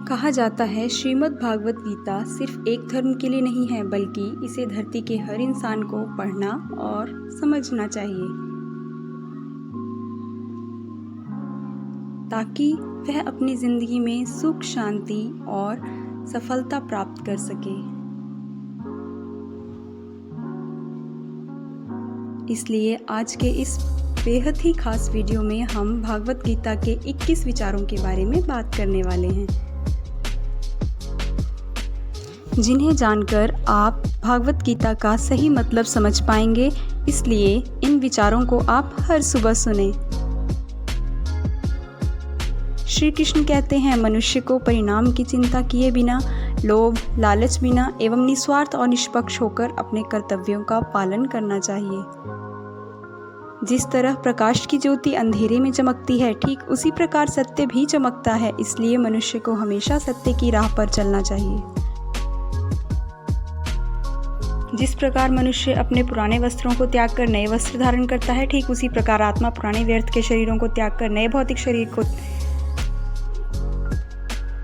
कहा जाता है श्रीमद् भागवत गीता सिर्फ एक धर्म के लिए नहीं है, बल्कि इसे धरती के हर इंसान को पढ़ना और समझना चाहिए ताकि वह अपनी ज़िंदगी में सुख, शांति और सफलता प्राप्त कर सके। इसलिए आज के इस बेहद ही खास वीडियो में हम भागवत गीता के 21 विचारों के बारे में बात करने वाले हैं, जिन्हें जानकर आप भागवत गीता का सही मतलब समझ पाएंगे। इसलिए इन विचारों को आप हर सुबह सुने। श्री कृष्ण कहते हैं, मनुष्य को परिणाम की चिंता किए बिना, लोभ लालच बिना एवं निस्वार्थ और निष्पक्ष होकर अपने कर्तव्यों का पालन करना चाहिए। जिस तरह प्रकाश की ज्योति अंधेरे में चमकती है, ठीक उसी प्रकार सत्य भी चमकता है। इसलिए मनुष्य को हमेशा सत्य की राह पर चलना चाहिए। जिस प्रकार मनुष्य अपने पुराने वस्त्रों को त्याग कर नए वस्त्र धारण करता है, ठीक उसी प्रकार आत्मा पुराने व्यर्थ के शरीरों को त्याग कर नए भौतिक शरीर को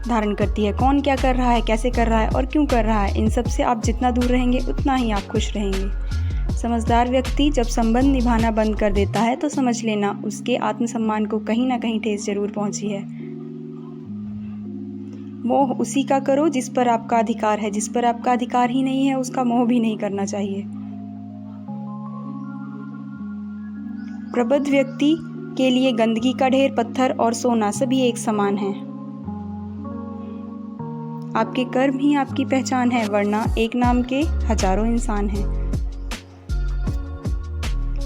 धारण करती है। कौन क्या कर रहा है, कैसे कर रहा है और क्यों कर रहा है, इन सब से आप जितना दूर रहेंगे उतना ही आप खुश रहेंगे। समझदार व्यक्ति जब संबंध निभाना बंद कर देता है तो समझ लेना उसके आत्मसम्मान को कहीं ना कहीं ठेस जरूर पहुंची है। मोह उसी का करो जिस पर आपका अधिकार है, जिस पर आपका अधिकार ही नहीं है उसका मोह भी नहीं करना चाहिए। प्रबुद्ध व्यक्ति के लिए गंदगी का ढेर, पत्थर और सोना सभी एक समान है। आपके कर्म ही आपकी पहचान है, वरना एक नाम के हजारों इंसान हैं।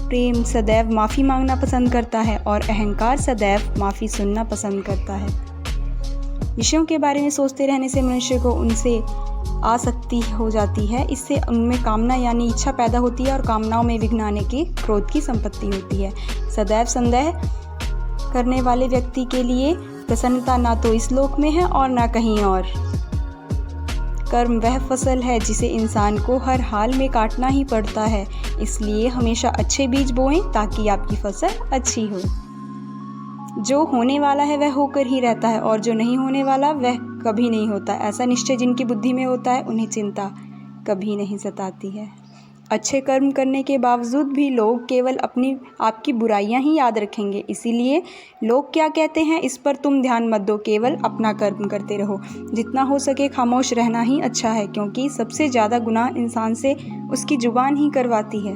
प्रेम सदैव माफ़ी मांगना पसंद करता है और अहंकार सदैव माफ़ी सुनना पसंद करता है। विषयों के बारे में सोचते रहने से मनुष्य को उनसे आसक्ति हो जाती है। इससे उनमें कामना यानी इच्छा पैदा होती है और कामनाओं में विघ्न आने के क्रोध की संपत्ति होती है। सदैव संदेह करने वाले व्यक्ति के लिए प्रसन्नता ना तो इस लोक में है और ना कहीं और। कर्म वह फसल है जिसे इंसान को हर हाल में काटना ही पड़ता है। इसलिए हमेशा अच्छे बीज बोएं ताकि आपकी फसल अच्छी हो। जो होने वाला है वह होकर ही रहता है और जो नहीं होने वाला वह कभी नहीं होता। ऐसा निश्चय जिनकी बुद्धि में होता है उन्हें चिंता कभी नहीं सताती है। अच्छे कर्म करने के बावजूद भी लोग केवल अपनी आपकी बुराइयां ही याद रखेंगे। इसीलिए लोग क्या कहते हैं इस पर तुम ध्यान मत दो, केवल अपना कर्म करते रहो। जितना हो सके खामोश रहना ही अच्छा है, क्योंकि सबसे ज़्यादा गुनाह इंसान से उसकी जुबान ही करवाती है।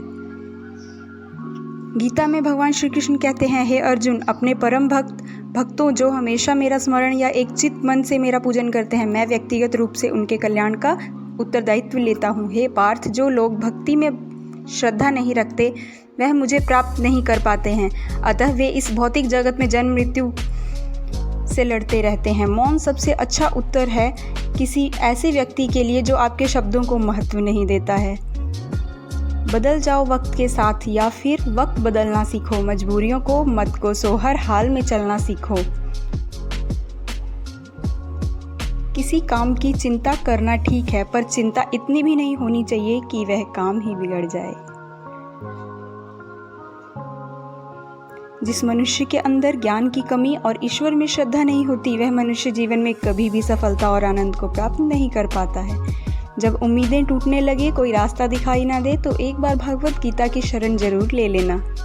गीता में भगवान श्री कृष्ण कहते हैं, हे अर्जुन, अपने परम भक्तों जो हमेशा मेरा स्मरण या एक चित्त मन से मेरा पूजन करते हैं, मैं व्यक्तिगत रूप से उनके कल्याण का उत्तरदायित्व लेता हूँ। हे पार्थ, जो लोग भक्ति में श्रद्धा नहीं रखते वह मुझे प्राप्त नहीं कर पाते हैं, अतः वे इस भौतिक जगत में जन्म मृत्यु से लड़ते रहते हैं। मौन सबसे अच्छा उत्तर है किसी ऐसे व्यक्ति के लिए जो आपके शब्दों को महत्व नहीं देता है। बदल जाओ वक्त के साथ या फिर वक्त बदलना सीखो। मजबूरियों को मत कोसो, हर हाल में चलना सीखो। किसी काम की चिंता करना ठीक है, पर चिंता इतनी भी नहीं होनी चाहिए कि वह काम ही बिगड़ जाए। जिस मनुष्य के अंदर ज्ञान की कमी और ईश्वर में श्रद्धा नहीं होती, वह मनुष्य जीवन में कभी भी सफलता और आनंद को प्राप्त नहीं कर पाता है। जब उम्मीदें टूटने लगे, कोई रास्ता दिखाई ना दे, तो एक बार भगवत गीता की शरण जरूर ले लेना।